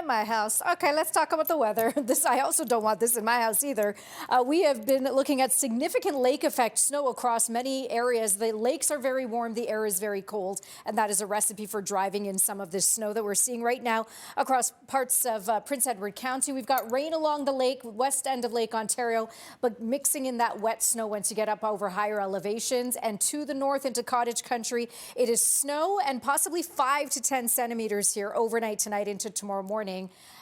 my house. Okay, let's talk about the weather. I also don't want this in my house either. We have been looking at significant lake effect snow across many areas. The lakes are very warm, the air is very cold, and that is a recipe for driving in some of this snow that we're seeing right now across parts of Prince Edward County. We've got rain along the lake, west end of Lake Ontario, but mixing in that wet snow once you get up over higher elevations. And to the north into cottage country, it is snow and possibly 5 to 10 centimeters here overnight tonight into tomorrow morning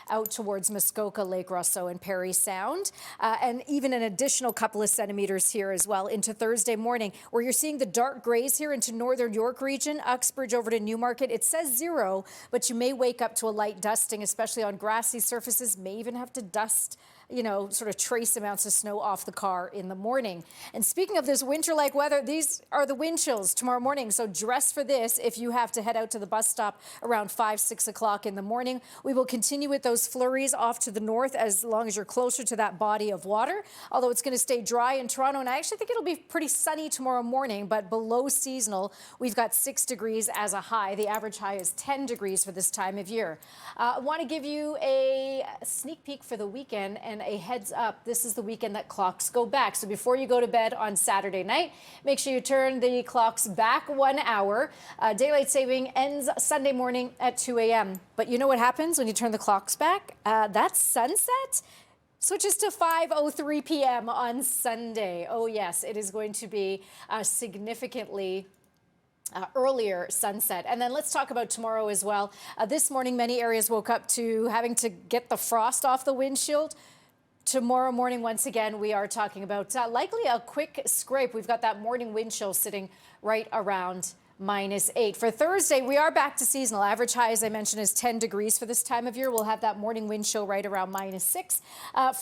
out towards Muskoka, Lake Rousseau and Parry Sound, and even an additional couple of centimeters here as well into Thursday morning, where you're seeing the dark grays here into northern York region, Uxbridge over to Newmarket. It says 0, but you may wake up to a light dusting, especially on grassy surfaces, may even have to dust, you know, sort of trace amounts of snow off the car in the morning. And speaking of this winter-like weather, these are the wind chills tomorrow morning. So dress for this if you have to head out to the bus stop around 5, 6 o'clock in the morning. We will continue with those flurries off to the north as long as you're closer to that body of water, although it's going to stay dry in Toronto. And I actually think it'll be pretty sunny tomorrow morning, but below seasonal. We've got 6 degrees as a high. The average high is 10 degrees for this time of year. I want to give you a sneak peek for the weekend and a heads up. This is the weekend that clocks go back. So before you go to bed on Saturday night, make sure you turn the clocks back 1 hour. Daylight saving ends Sunday morning at 2 a.m. But you know what happens when you turn the clocks back? That's sunset. Switches to 5:03 p.m. on Sunday. Oh yes, it is going to be significantly earlier sunset. And then let's talk about tomorrow as well. This morning, many areas woke up to having to get the frost off the windshield. Tomorrow morning, once again, we are talking about likely a quick scrape. We've got that morning wind chill sitting right around -8. For Thursday, we are back to seasonal. Average high, as I mentioned, is 10 degrees for this time of year. We'll have that morning wind chill right around -6.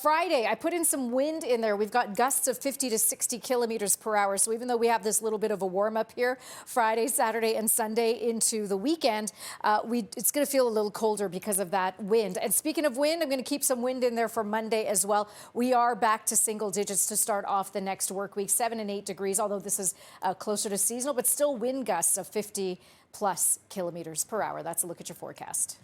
Friday, I put in some wind in there. We've got gusts of 50 to 60 kilometers per hour. So even though we have this little bit of a warm up here, Friday, Saturday, and Sunday into the weekend, it's going to feel a little colder because of that wind. And speaking of wind, I'm going to keep some wind in there for Monday as well. We are back to single digits to start off the next work week, 7 and 8 degrees, although this is closer to seasonal, but still wind gusts of 50 plus kilometers per hour. That's a look at your forecast.